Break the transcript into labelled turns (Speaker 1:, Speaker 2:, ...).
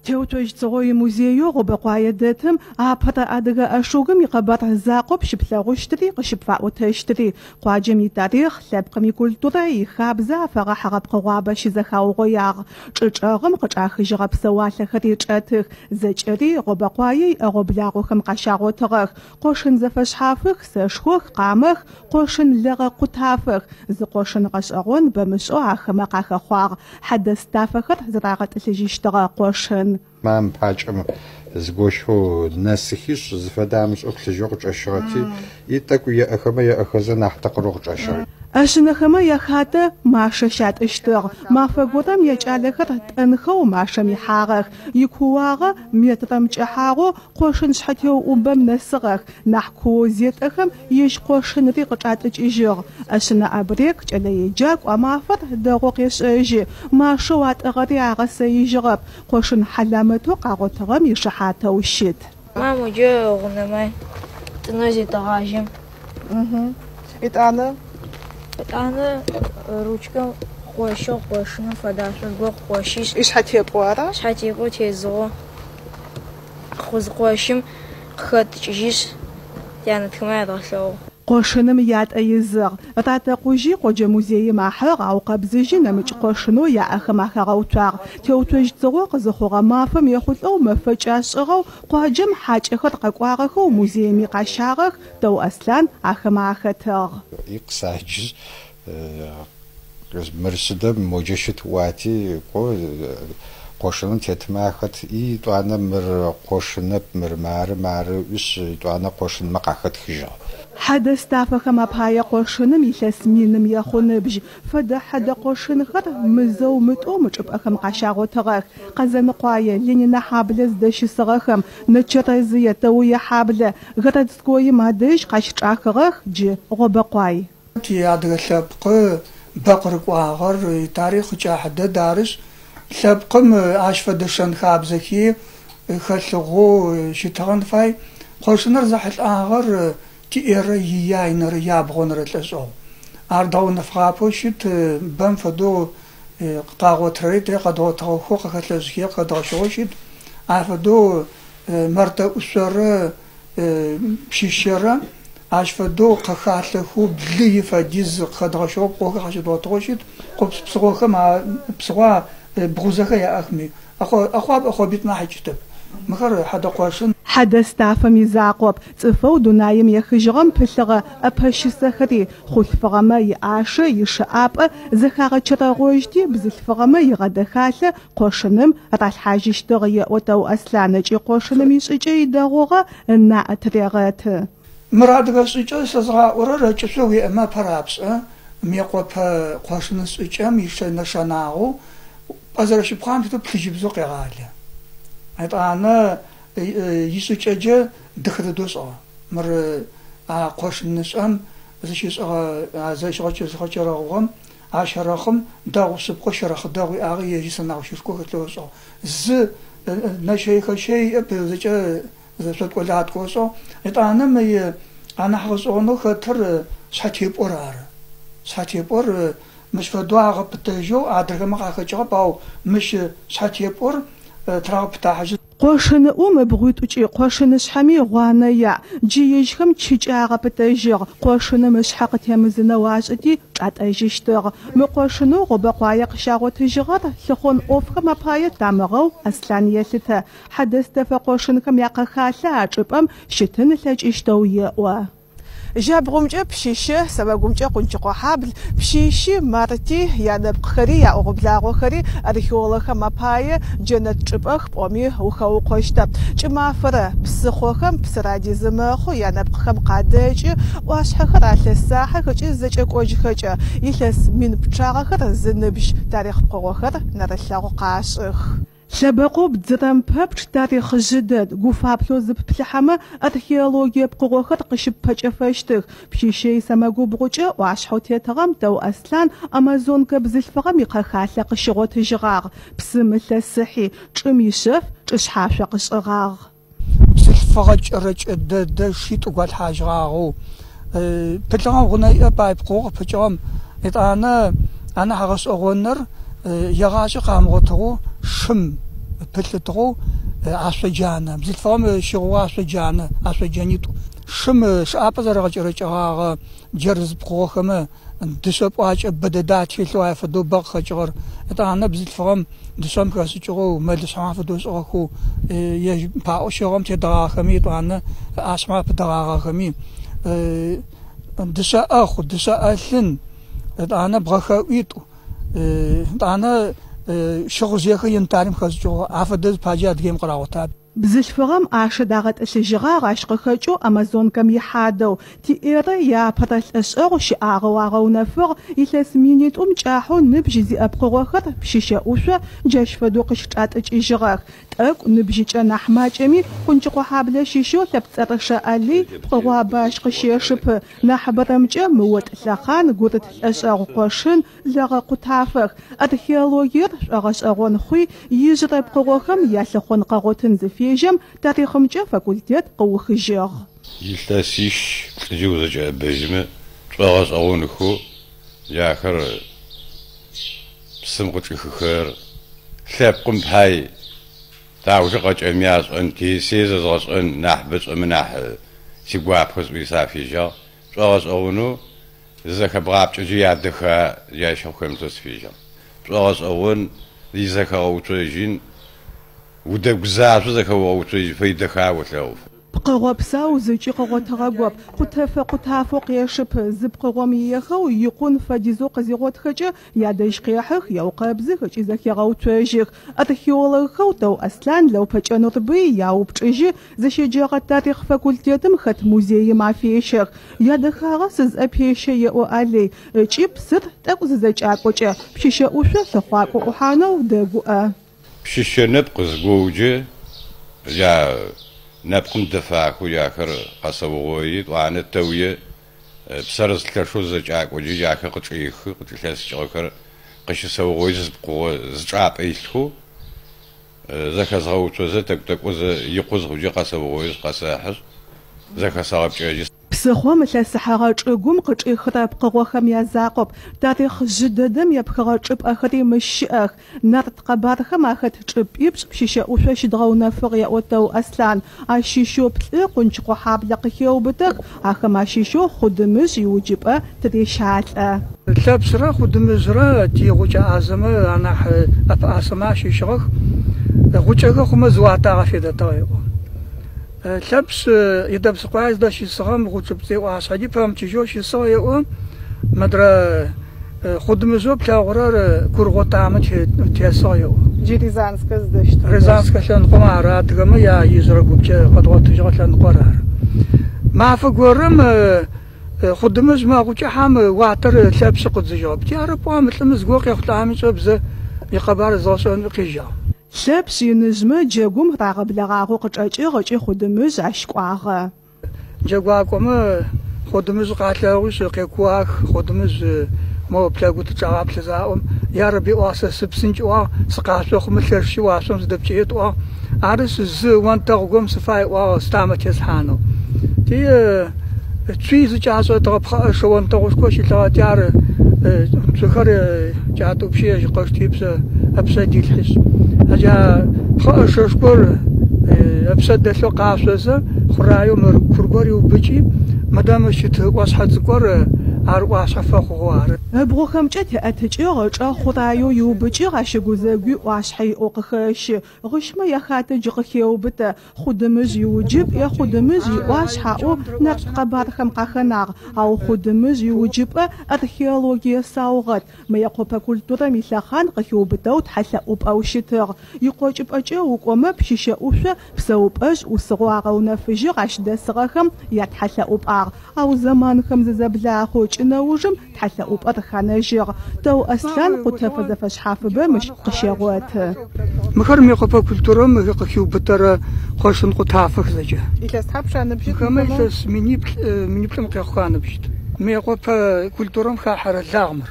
Speaker 1: Теутож цогой музею гобаквае дэтым апата адыга ашугым икъабар закъоп щыплъэгъущтри къыщыпфаӏотэщтри къуаджэм итарихъ, лъэпкъым икультурэ, ихабзэ афэгъэхьыгъэ пкъыгъуабэ щызэхаогъоягъ. Чӏычӏэгъым къычӏахыжьыгъэ псэуалъэхэри чӏэтых, зэкӏэри гъобаквае иӏэгъоблагъохэм къащагъотыгъэх. Къошын зэфэшъхьафых, сэшхох, къамэх, къошын лэгъэ къутафэх. Зы къошын гъэшӏэгъон бэмышӏэу ахэмэ къахэхъуагъ. Хьэдэс-тафэхэр зырагъэтӏылъыжьыщтыгъэ къошын.
Speaker 2: Мам пачъэм згощхъу нэсыхищ зыфэдамышӏэу плъыжьэу къычӏэщыгъэти итэку еӏэхэмэ еӏэхэзэ нахь тэкъырэу къычӏэщыгъ. Ащынэхэмэ
Speaker 1: яхатэ Машэ щатӏыщтыгъ. Мафэ горэм якӏалэхэр тӏэнхэу Машэм ихьагъэх. Икууагъэ метрэм кӏыхьагъэу къошын шъхьэтеуӏубэм нэсыгъэх. Нахь куу зетӏэхэм ежь къошынри къычӏатӏыкӏыжьыгъ. Ащынэ абрек кӏэлэеджакӏу амафэр дэгъоу къешӏэжьы. Машэу атӏыгъэри агъэсэижьыгъэп. Къошын хьалэмэтэу къагъотыгъэм ишыхьатэу щыт.
Speaker 3: Мам уджэ гъунэмэ тӏынэ зетэгъажьэм.
Speaker 1: Итӏанэ?
Speaker 3: Итӏанэ ручкэм къошыгъ къошыным фэдашъо къошищ.
Speaker 1: Ишъхьэтепӏо ара?
Speaker 3: Шъхьэтепӏо тезыгъо. Къозыкъошым къыхэткӏыжьищ. Янэтхэмэ ядгъэлъэгъу.
Speaker 1: Къошыным ятӏэ изыгъ. Татэ къужьи къоджэ музеим ахьыгъ, ау къэбзыжьи нэмыкӏ къошынэу яӏэхэм ахэгъэуцуагъ. Теутожь цыгъо къызыхъугъэ мафэм ехъулӏэу мэфэ кӏашӏыгъэу къуаджэм хьакӏэхэр къэкӏуагъэхэу музеим къащагъэх. Дэу Аслъан ахэмэ ахэтыгъ.
Speaker 2: Икъысаджы мырщыдэм моджэщыт уати къошыным тетмэ ахэт итӏуанэ мыр къошынэп мыр мары иш итӏуанэ къошынмэ къахэтхыжьыгъ.
Speaker 1: Хьэдэс-тафэхэм апае къошыным илъэс миным ехъуныбжь. Фэдэ хьэдэ къошынхэр мызэу мытӏоу мы чӏыпӏэхэм къащагъотыгъэх. Къэзэныкъуае Ленинэ хьаблэ здэщысыгъэхэм, Нэчэрэзые Тэуе хьаблэ Городскоим адэжь къащыкӏахыгъэх джы гъобэкъуай.
Speaker 4: Адыгэ лъэпкъы бэкъырыкӏуагъэр тарихъ кӏахьыдэ дарышъ лъэпкъым ащ фэдэ шэнхабзэхи хэлъыгъэу щытыгъэн фай. Къошыныр зэхьылӏагъэр тиӏэрэ ияйнэрэ ябгъонэрэ лӏэшӏыгъ. Ар дэгъу нэфгъапэу щыт бэм фэдэу къагъотырэри тэ къэдгъотыгъэхэу къыхэлъэжьыхи къэдгъэщыгъэу щыт. Ар фэдэу мартэ-ӏушъорэ пщыщэрэ ащ фэдэу къэхалъэхэу блы ифэдиз къэдгъэщыгъэу къохэр къащыдгъотыгъэу щыт. Псыгъохэм псыгъо бгъузэхэ яӏэхми ӏэхъуаб нахь икӏытэп. Мыхэр хьэдэ къошын.
Speaker 1: Хьэдэс-тафэм изакъоп. Цӏыфэу дунаим ехыжьыгъэм пылъыгъэ ӏэпэщысэхэри хъулъфыгъэмэ иӏашэ, ишыӏапӏэ зэхагъэчэрэгъожьти, бзылъфыгъэмэ игъэдэхалъэ къошыным ралъхьажьыщтыгъ еӏо Тэу Аслъан ыкӏи къошыным ишӏыкӏэ идэгъугъэ наӏэ тырегъэты.
Speaker 4: Мыр адыгэ шӏыкӏэ сэзгъаӏорэр кӏышъо уиӏэмэ апэрапшӏэ. Мекъопэ къошын шӏыкӏэм ишэнэшэнагъэу пӏэзэрэщыпхъуам тэ плъыжьыбзэу къегъалэ. Итӏанэ ишӏыкӏэджэ дыхыдышӏыгъ. Мыр къошынышӏэм зэщыгъэкӏэрэгъугъэм ащэрэхъым дэгъу шъыпкъэ щэрэхъы дэгъу иӏагъи ежьи сэнагъу щышхо хэлъэшӏыгъ. Зы нэщэи зэкӏэ зэшъокӏолаткӏошӏыгъ. Итӏанэм анахь гъэшӏэгъонэу хэтыр шъхьэтепӏор ары. Шъхьэтепӏор мыщ фэдуагъэ пытэжьэу адыгэмэ къахэкӏыгъэп, ау мыщ шъхьэтепӏор трагъэпытахьыжьы.
Speaker 1: Къошыныӏум бгъуитӏукӏи къошынышъхьэми гъуанэ яӏ. Джы ежьхэм чыкӏагъэ пытэжьыгъ. Къошыным ышъхьэ къытемызынэу ашӏыти чӏатӏэжьыщтыгъ. Мы къошынэу гъобэкъуае къыщагъотыжьыгъэр лъыхъон ӏофхэм апае тамыгъэу Аслъан елъытэ. Хьэдэс-тафэ къошынхэм якъэхалъэ а чӏыпӏэм щытын ылъэкӏыщтэу еӏо. Жабгъумкӏэ пщыщэ, сабагъумкӏэ къункӏыгъо хьабл, пщыщи, марти янэпкъхэри яӏогъоблагъохэри археологхэм апае джэнэт чӏыпӏэх пӏоми ухэукъощтэп. Кӏымафэрэ псыхъохэм псыради зымэхъу янэпкъхэм къадэкӏы, ӏуашъхьэхэр алъэсахьэх ыкӏи зэкӏэкӏожьхэкӏэ. Илъэс мин пчъагъэхэр зыныбжь тарихъ пкъыгъохэр нэрылъэгъу къашӏых. Лъэбэкъоу бдзырэм пэпчъ тарихъ жъыдэт. Гуфаплъэу зыпыплъыхьэмэ археологие пкъыгъохэр къыщыппэкӏэфэщтых. Пщыщей сэмэгубгъукӏэ ӏуашъхьэу тетыгъэм Тэу Аслъан Амазонкэ бзылъфыгъэм икъэхалъэ къыщыгъотыжьыгъагъ. Псым илъэсыхьи, чӏым ишъэф, чӏышъхьашъо къышӏыгъагъ.
Speaker 4: Бзылъфыгъэ кӏэрэкӏэ дэдэ шитӏу гуалъхьажьыгъагъэу пылъыгъэм гъунэ иӏэп ай пкъыгъо къыпыкӏыгъэм. Итӏанэ анахь гъэшӏэгъоныр ягъашӏэ къамыгъотыгъэу шым بلتغو عشجانة بزيد فهم شغوا عشجانة عشجانيتو شم شعب زرقة رجعها جرز بخوخمة دشب واج بددات شلوا فدو بق جر أنا بزيد فهم دشم كاسجرو ما دشم فدوس أخو يج باو شغم تدرا خمي طعنا أسمع بدرا خمي دشا أخو دشا أثن أنا بخويتو أنا شغل زيك ينتعلم خزجو عفدز باجات جيم قراوتاب
Speaker 1: بزشفغم عاش داغت الشجرة عشق خجو أمازون كم يحادو تيرة يا بطل أشعر شعار وعو نفر يثلاث مينيت جاحو نبجي زي أبقى وخط بشيشة أوشة جاش فدو قشتات إجراك تأك نبجي جانا حماجمي كنجقو حابلة شيشو ثبت رشا ألي بقوا باش قشيشب نحبر مجا موت ثاقان قوتت الأشعر قوشن لغا قطافك أدخيالوير أغش أغون خوي يجرب قوخم ياسخون قاغوتن زفي جم تاريخهم جا فاكولتيات قوخ جاغ
Speaker 5: يلتاسيش جوزة جا بجمة تغاز أغونكو ياخر سمقت الخير ثاب قم بهاي تعوشقت أمياز أنتي سيزز غاز أن نحبس منح سيقواب خزبي سافي جا تغاز أغونو زكا بغاب تجي عدخا ياشو خمسة في جا تغاز أغون دي زكا أوتوجين وده بزاف زكا أوتوجي في دخا وتلوف
Speaker 1: بقوا بساو زيجي قوا تغاقوب قطافو قياشب زبقوا ميخو يقون فديزو قزيغوت خجا يادش قياحخ يو قابزخ إذا كيغاو تواجيخ أتخيولخو تو أسلان لو بجانو طبي ياو بجيجي زشي جاغة تاريخ فاكولتيتم خط موزيي ما فيشخ يادخاغا سز أبيشي يو ألي جيب سر تاكو زيج أكوشا بشيشا أوشا سخواكو أحانو داقوا
Speaker 5: بشيشا نبقى زقوجي يا نبقم دفاعكو ياكر قصوغويد وعنا التوية بسرز الكرشو زجاك وجي جاكا قطعيخو قطعيخ جاكر قش سوغويد زبقو زجاب ايلخو زكا زغوتو زتك تكوز يقوز غجي قصوغويد قصاحر زكا صغب جاجي
Speaker 1: بسخوا مثل السحارة جوم قطعي خراب قروخم يا زاقب تاريخ جددم يبخرا جب أخري مشيخ نرد قبارخم أخد جب يبش بشيشة وشوش دغونا فريا أوتو أسلان عشيشو بتلق ونشقو حاب لقيو بتق أخم عشيشو خدمج يوجب تريشات
Speaker 4: تلبسرا خدمجرا تيغوجا عزمة أنا أسمع شيشوخ غوجا خما زواتا غفيدة طايقو لبس يدبس قاعد داش يسغم غوتبتي واسعدي فهم تجو شي صايو مدرا خدمزو بلا غرار كورغوتا عمت تيسايو
Speaker 1: جي ريزانسكا زدشت
Speaker 4: ريزانسكا شان قمارات كما يا يزرقو بجا قدوات تجغلان قرار ما فقورم خدمز ما غوتي حام واتر لبس قد زجوب تعرفوا مثل مزقوق ياخذ عامل بزا يقبار زاسون قيجا
Speaker 1: لبس ينجم جاكم راغب لغاغو قطعي خدمز عشقواغ
Speaker 4: جاكواكم خدمز قاتلاوش قيكواخ خدمز مو بلاغو تجاوب تزاوم يا ربي واسا سبسنجوا سقاسوخ مثلشي واسوم زدبجيتوا عرس ز وانتغوم سفاي وا ستامتس حانو تي تشيز جاسو تغبخ شوان تغوشكوشي لا تيار سخر جاتو بشي قشتيبس ابسدي الحس أجا خششكور أبسد لو قاسوسة خرايو مركوريو بيجي مدام شت واسحت زكور عروا صفا خوار
Speaker 1: بروخم جت أتجير جا خرايو يوبجي عشجوزاجي واسحي أقخش غشما يخات جرخيو بتا خدمز يوجب يا خدمز واسحاو نقبار خم قخنار أو خدمز يوجب أرخيولوجيا ساوغت ما يقوب كولتورا مثلخان قخيو بتاو تحسا أوب أو شتر يقوجب أجا وقوما بشيشة أوشا بسوب أج وسغوا غونا فجر عش دسرخم يتحسا أوب أو زمان خمز زبلا خوش نوجم تحسا أوب أرخانجر تو أسلان قطفة زفش حافبة مش قشيروات
Speaker 4: مخرم يقوب كولتورا مخيو بتر خوشن قطافك زجا
Speaker 1: إذا سحبشان بجد
Speaker 4: كمان منيبل مقيخوان بجد ميقوب كولتورا مخاحر لاغمر